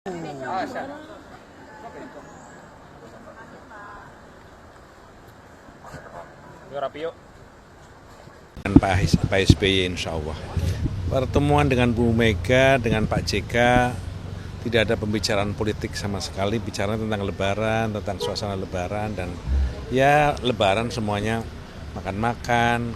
Dengan Pak SBY insya Allah. Pertemuan dengan Bu Mega, dengan Pak JK, tidak ada pembicaraan politik sama sekali, bicara tentang lebaran, tentang suasana lebaran, dan ya lebaran semuanya makan-makan,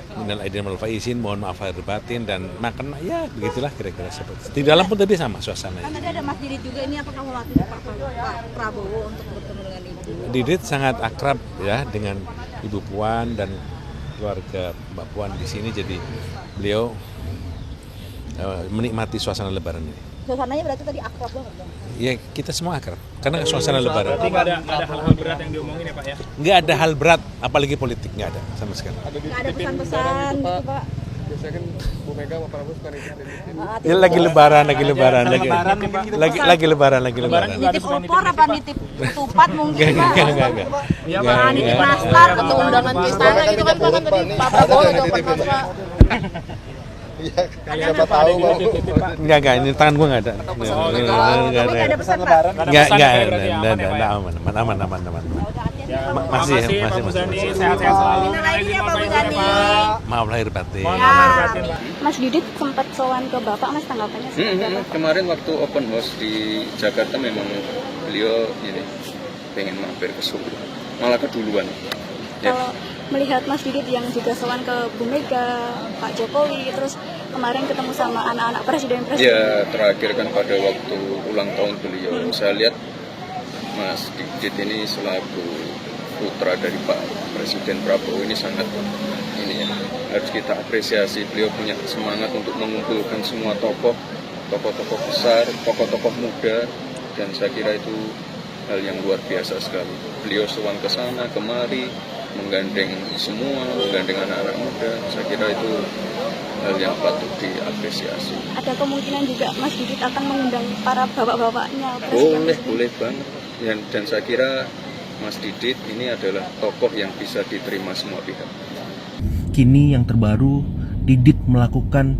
minal aidin wal faizin, mohon maaf lahir batin, dan makan, ya begitulah kira-kira seperti itu. Di dalam pun tadi sama suasananya. Kan tadi ada Mas Didit juga, ini apakah mewakili Pak Prabowo untuk bertemu dengan Ibu? Didit sangat akrab ya dengan Ibu Puan dan keluarga Mbak Puan di sini, jadi beliau menikmati suasana lebaran ini. Suasananya berarti tadi akrab banget, Bang? Ya kita semua akrab, karena suasana lebaran. Berarti nggak ada hal-hal berat yang diomongin ya Pak ya? Nggak ada hal berat, apalagi politik, nggak ada sama sekali. Nggak ada pesan-pesan gitu, Pak? Biasanya kan Bu Mega sama Prabowo suka nitip. Ya, lagi lebaran, lagi lebaran. Nitip opor apa nitip ketupat mungkin, Pak? Enggak. Ya, Pak, nitip nastar atau undangan ke istana gitu kan, Pak, kan tadi Pak Prabowo itu open house, Pak. Iya, siapa tahu Bang. Enggak, ini tangan gua nggak ada. Nggak ada pesan, Pak? Enggak, aman. Masih. Pak Muzani, sehat-sehat selalu. Minal aidin ya Pak Muzani. Maaf lahir batin. Mas Didit sempat sowan ke Bapak, Mas, tanggapannya seperti apa? Kemarin waktu open house di Jakarta memang beliau ini pengen mampir ke Solo, malah keduluan. Ya. Kalau melihat Mas Didit yang juga sowan ke Bu Mega, Pak Jokowi, terus kemarin ketemu sama anak-anak presiden-presiden. Ya terakhir kan pada waktu ulang tahun beliau, saya lihat Mas Didit ini selaku putra dari Pak Presiden Prabowo ini sangat ini ya, harus kita apresiasi. Beliau punya semangat untuk mengumpulkan semua tokoh besar, tokoh muda, dan saya kira itu hal yang luar biasa sekali. Beliau sowan ke sana kemari, menggandeng anak-anak muda. Saya kira itu hal yang patut diapresiasi. Ada kemungkinan juga Mas Didit akan mengundang para bapak-bapaknya presiden. Boleh banget. Dan saya kira Mas Didit ini adalah tokoh yang bisa diterima semua pihak. Kini yang terbaru, Didit melakukan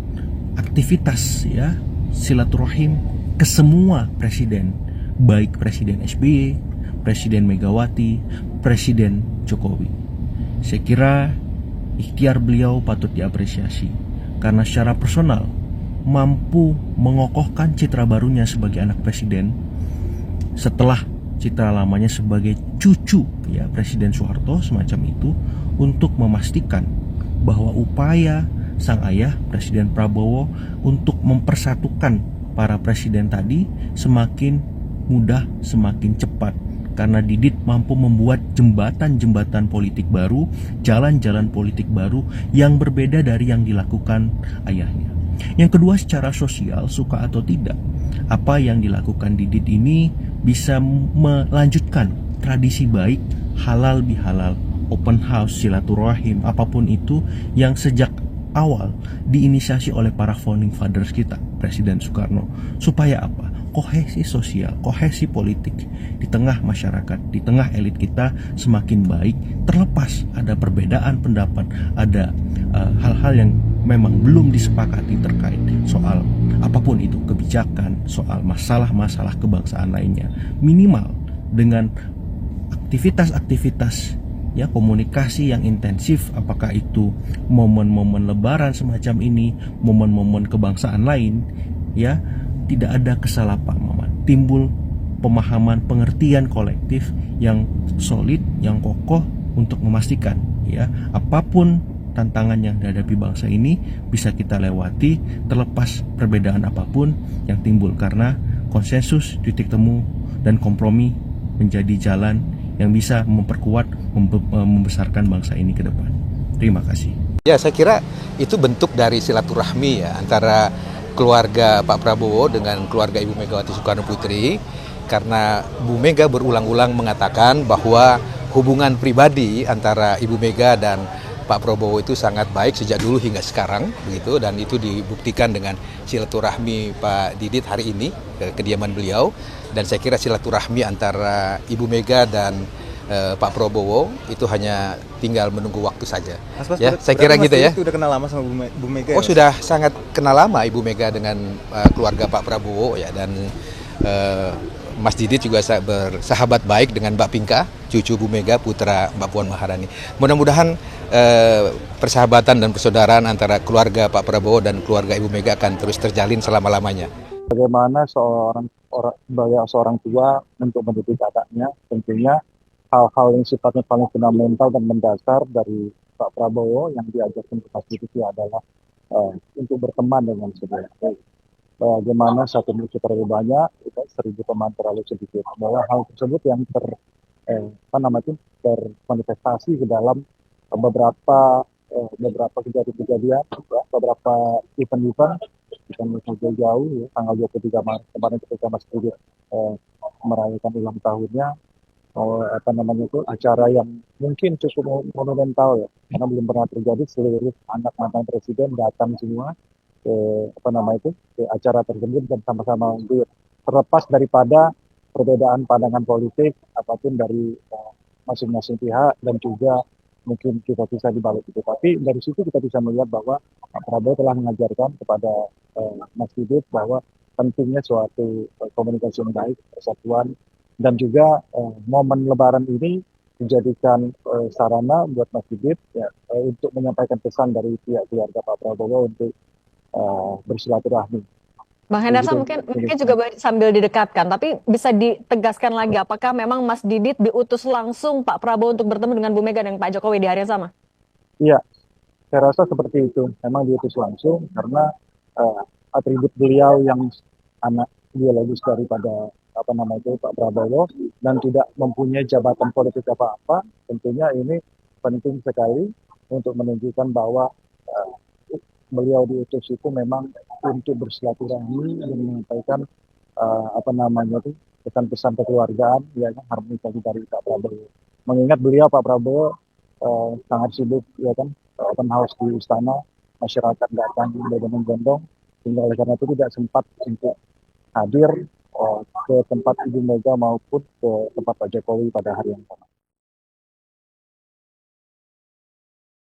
aktivitas ya silaturahim ke semua presiden, baik Presiden SBY, Presiden Megawati, Presiden Jokowi. Saya kira ikhtiar beliau patut diapresiasi karena secara personal mampu mengokohkan citra barunya sebagai anak presiden setelah citra lamanya sebagai cucu ya Presiden Soeharto semacam itu, untuk memastikan bahwa upaya sang ayah Presiden Prabowo untuk mempersatukan para presiden tadi semakin mudah, semakin cepat, karena Didit mampu membuat jembatan-jembatan politik baru, jalan-jalan politik baru yang berbeda dari yang dilakukan ayahnya. Yang kedua, secara sosial, suka atau tidak, apa yang dilakukan Didit ini bisa melanjutkan tradisi baik, halal bihalal, open house, silaturahim, apapun itu yang sejak awal diinisiasi oleh para founding fathers kita, Presiden Soekarno. Supaya apa? Kohesi sosial, kohesi politik di tengah masyarakat, di tengah elit kita semakin baik, terlepas ada perbedaan pendapat, ada hal-hal yang memang belum disepakati terkait soal apapun itu, kebijakan, soal masalah-masalah kebangsaan lainnya. Minimal dengan aktivitas-aktivitas ya, komunikasi yang intensif, apakah itu momen-momen lebaran semacam ini, momen-momen kebangsaan lain, ya, tidak ada kesalahpahaman, timbul pemahaman, pengertian kolektif yang solid, yang kokoh untuk memastikan ya apapun tantangan yang dihadapi bangsa ini bisa kita lewati terlepas perbedaan apapun yang timbul, karena konsensus, titik temu, dan kompromi menjadi jalan yang bisa memperkuat, membesarkan bangsa ini ke depan. Terima kasih. Ya, saya kira itu bentuk dari silaturahmi ya antara keluarga Pak Prabowo dengan keluarga Ibu Megawati Soekarno Putri, karena Bu Mega berulang-ulang mengatakan bahwa hubungan pribadi antara Ibu Mega dan Pak Prabowo itu sangat baik sejak dulu hingga sekarang begitu, dan itu dibuktikan dengan silaturahmi Pak Didit hari ini ke kediaman beliau. Dan saya kira silaturahmi antara Ibu Mega dan Pak Prabowo itu hanya tinggal menunggu waktu saja. Mas, Ya, saya kira Mas gitu ya. Didit udah kenal lama sama Bu Mega. Oh, sudah sangat kenal lama Ibu Mega dengan keluarga Pak Prabowo ya, dan Mas Didit juga bersahabat baik dengan Mbak Pinka, cucu Bu Mega, putra Mbak Puan Maharani. Mudah-mudahan persahabatan dan persaudaraan antara keluarga Pak Prabowo dan keluarga Ibu Mega akan terus terjalin selama-lamanya. Bagaimana sebagai seorang tua untuk mendidik anaknya, tentunya hal-hal yang sifatnya paling fundamental dan mendasar dari Pak Prabowo yang diajarkan ke Mas Didit adalah untuk berteman dengan semua. Bagaimana satu musuh terlalu banyak, 1.000 teman terlalu sedikit. Bahwa hal tersebut yang termanifestasi ke dalam beberapa kejadian-kejadian, ya, beberapa event-event jauh-jauh, ya, tanggal 23 Maret kemarin ketika Mas Didit merayakan ulang tahunnya, acara yang mungkin cukup monumental ya, karena belum pernah terjadi, seluruh anak mantan presiden datang semua ke acara tersebut dan sama-sama hadir, terlepas daripada perbedaan pandangan politik apapun dari masing-masing pihak dan juga mungkin kita di balik itu. Tapi dari situ kita bisa melihat bahwa Pak Prabowo telah mengajarkan kepada Mas Didit bahwa pentingnya suatu komunikasi yang baik, persatuan, dan juga momen Lebaran ini menjadikan sarana buat Mas Didit ya, untuk menyampaikan pesan dari pihak keluarga Pak Prabowo untuk bersilaturahmi. Bang Hendarsa mungkin juga sambil didekatkan, tapi bisa ditegaskan lagi apakah memang Mas Didit diutus langsung Pak Prabowo untuk bertemu dengan Bu Mega dan Pak Jokowi di hari yang sama? Iya, saya rasa seperti itu. Memang diutus langsung karena atribut beliau yang anak biologis daripada Pak Prabowo dan tidak mempunyai jabatan politik apa-apa, tentunya ini penting sekali untuk menunjukkan bahwa beliau diutus itu memang untuk bersilaturahmi dan menyampaikan pesan-pesan kekeluargaan, ya, harmonisasi dari Pak Prabowo. Mengingat beliau Pak Prabowo sangat sibuk, ya kan, open house di istana, masyarakat datang berbondong-bondong, sehingga oleh karena itu tidak sempat untuk hadir ke tempat Ibu Mega maupun ke tempat Pak Jokowi pada hari yang sama.